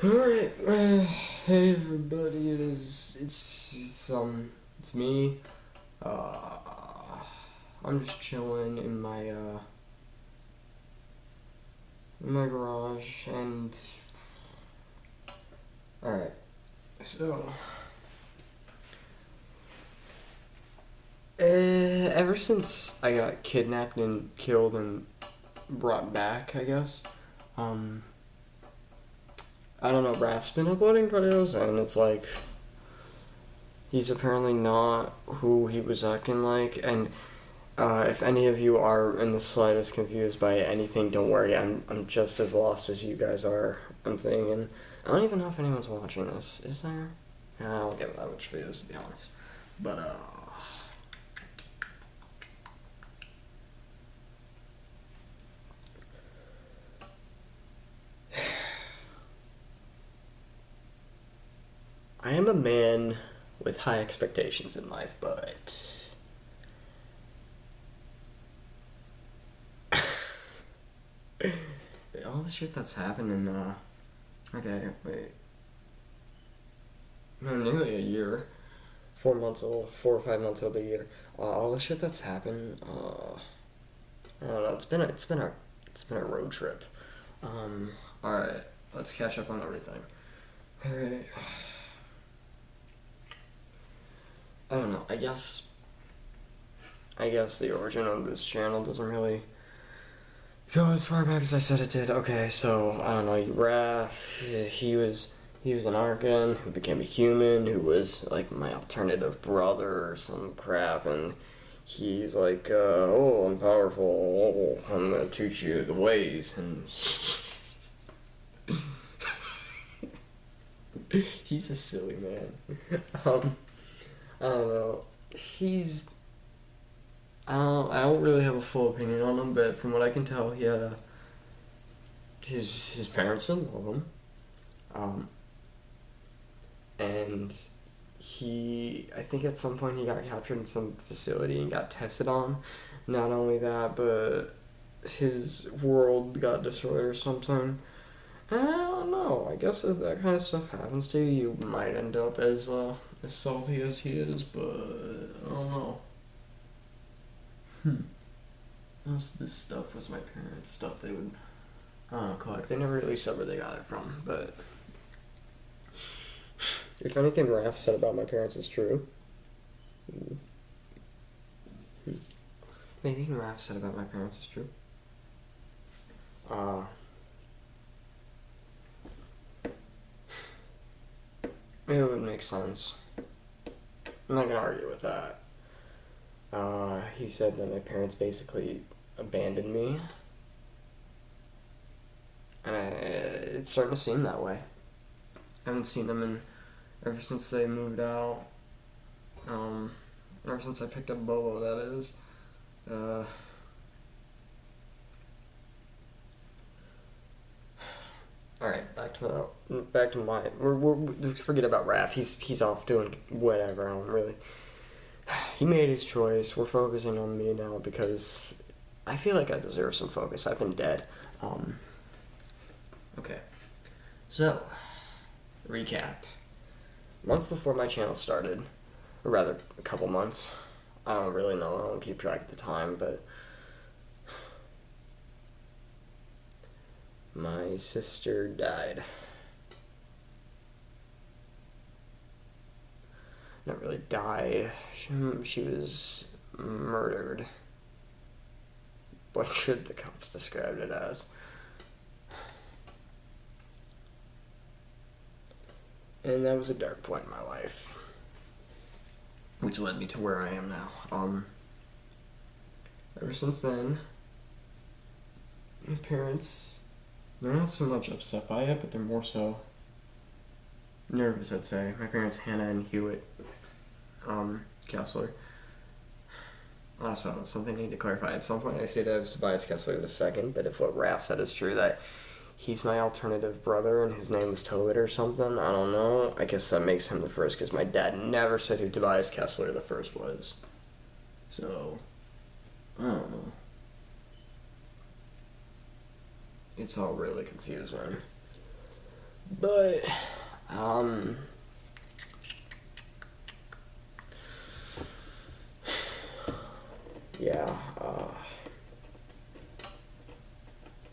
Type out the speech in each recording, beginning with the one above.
Alright, hey everybody, it's me. Uh, I'm just chilling in my garage, and alright, so, ever since I got kidnapped and killed and brought back, I guess, um, I don't know, Raph's been uploading videos, and it's like, he's apparently not who he was acting like, and if any of you are in the slightest confused by anything, don't worry. I'm just as lost as you guys are. I'm thinking. I don't even know if anyone's watching this. Is there? I don't get that much views, to be honest. But I am a man with high expectations in life, but all the shit that's happening. Okay, wait. No, nearly a year. 4 months old, 4 or 5 months old a year. All the shit that's happened. I don't know. It's been a road trip. All right. Let's catch up on everything. All right. I don't know. I guess the origin of this channel doesn't really go as far back as I said it did. Okay, so I don't know. Raph. He was an Arkan who became a human, who was like my alternative brother or some crap, and he's like, oh, I'm powerful, oh, I'm gonna teach you the ways, and he's a silly man. I don't know. I don't really have a full opinion on him, but from what I can tell, his parents didn't love him. Um, and I think at some point he got captured in some facility and got tested on. Not only that, but his world got destroyed or something. I don't know. I guess if that kind of stuff happens to you, you might end up as salty as he is, but I don't know. Most of this stuff was my parents' stuff. They would, I don't know, collect. They never really said where they got it from, but if anything Raph said about my parents is true, if anything Raph said about my parents is true, uh, it would make sense. I'm not gonna argue with that. He said that my parents basically abandoned me, and it's starting to seem that way. I haven't seen them ever since they moved out. Ever since I picked up Bolo, that is. Uh, all right, back to my. Forget about Raph. He's off doing whatever. I don't really. He made his choice. We're focusing on me now because I feel like I deserve some focus. I've been dead. Okay. So, recap. A month before my channel started, or rather, a couple months. I don't really know. I don't keep track of the time, but my sister died. Not really died. She was murdered. What should the cops describe it as? And that was a dark point in my life, which led me to where I am now. Ever since then, my parents, they're not so much upset by it, but they're more so nervous, I'd say. My parents, Hannah and Hewitt Kessler. Also, something I need to clarify. At some point, I said I was Tobias Kessler the second, but if what Raph said is true, that he's my alternative brother and his name is Tobit or something, I don't know. I guess that makes him the first because my dad never said who Tobias Kessler the first was. So, I don't know. It's all really confusing. But, um, yeah,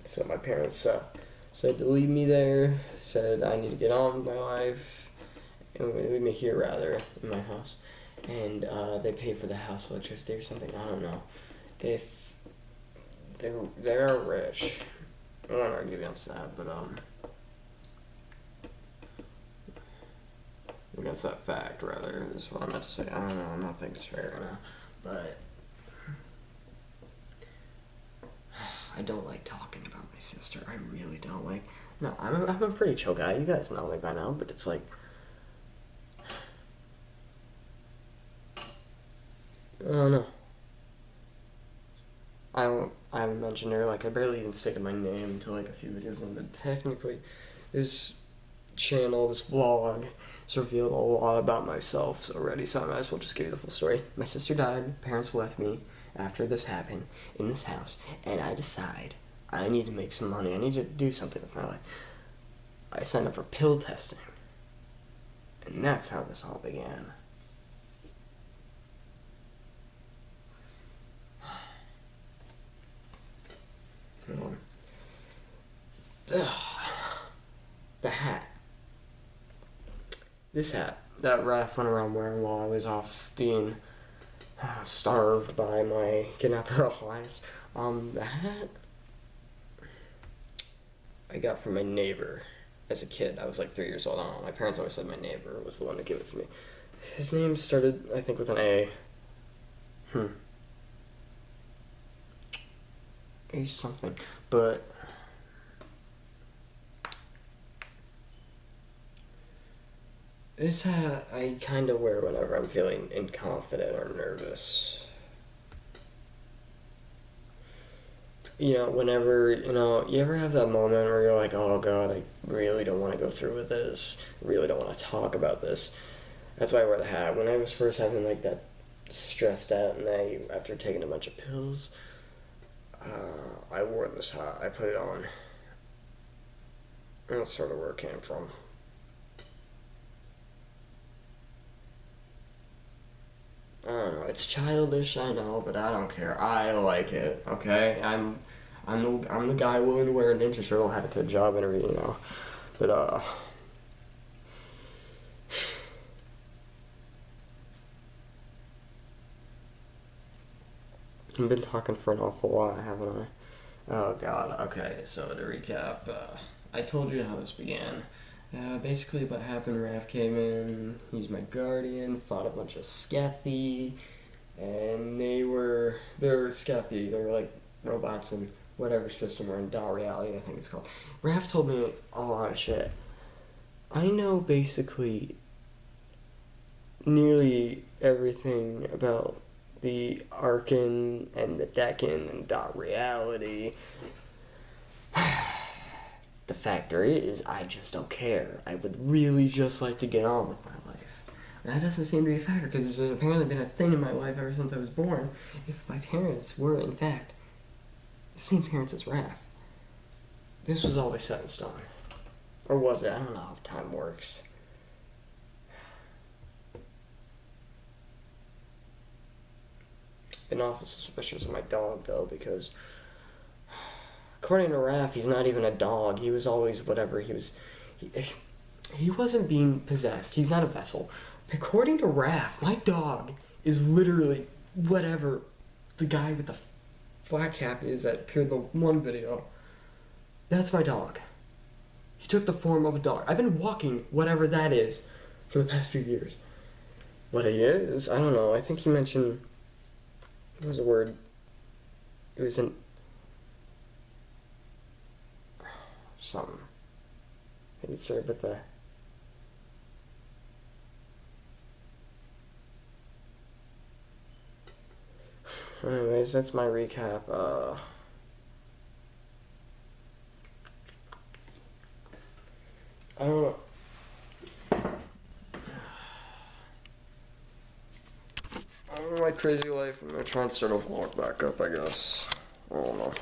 so my parents said to leave me there, said I need to get on with my life, and leave me here rather, in my house. And they pay for the house electricity or something, I don't know. If they're rich. I won't argue against that, but against that fact rather is what I meant to say. I don't know, I'm not thinking straight right now. But I don't like talking about my sister. I really don't like. No, I'm a pretty chill guy. You guys know me by now, but it's like I don't know. I haven't mentioned her. Like I barely even stated my name until like a few videos in. But technically, this channel, this vlog, has revealed a lot about myself already. So I might as well just give you the full story. My sister died. Parents left me after this happened in this house, and I decide I need to make some money. I need to do something with my life. I signed up for pill testing, and that's how this all began. The hat. This hat that Raph went around wearing while I was off being starved by my kidnapper Elias. The hat I got from my neighbor as a kid. I was like 3 years old. I don't know. My parents always said my neighbor was the one to give it to me. His name started, I think, with an A. A something. But this hat I kind of wear whenever I'm feeling inconfident or nervous. You know, whenever, you ever have that moment where you're like, oh god, I really don't want to go through with this. Really don't want to talk about this. That's why I wear the hat. When I was first having like that stressed out night after taking a bunch of pills, I wore this hat. I put it on. And that's sort of where it came from. I don't know. It's childish, I know, but I don't care. I like it. Okay, I'm the guy willing to wear a Ninja Turtle hat to a job interview, But I've been talking for an awful while, haven't I? Oh god. Okay, so to recap, I told you how this began. Basically what happened, Raph came in, he's my guardian, fought a bunch of Scathy, and they're Scathy, they're like robots in whatever system or in dot reality, I think it's called. Raph told me a lot of shit. I know basically nearly everything about the Arkin and the Decan and dot reality. The factor is, I just don't care. I would really just like to get on with my life. And that doesn't seem to be a factor, because there's apparently been a thing in my life ever since I was born. If my parents were, in fact, the same parents as Raph, this was always set in stone. Or was it? I don't know how time works. Been awful suspicious of my dog, though, because according to Raph, he's not even a dog. He was always whatever he was. He wasn't being possessed. He's not a vessel. According to Raph, my dog is literally whatever the guy with the flat cap is that appeared in the one video. That's my dog. He took the form of a dog. I've been walking whatever that is for the past few years. What he is, I don't know. I think he mentioned, what was the word? It was an something. Maybe it started with a. Anyways, that's my recap. I don't know. I don't know my crazy life. I'm gonna try and start a vlog back up, I guess. I don't know.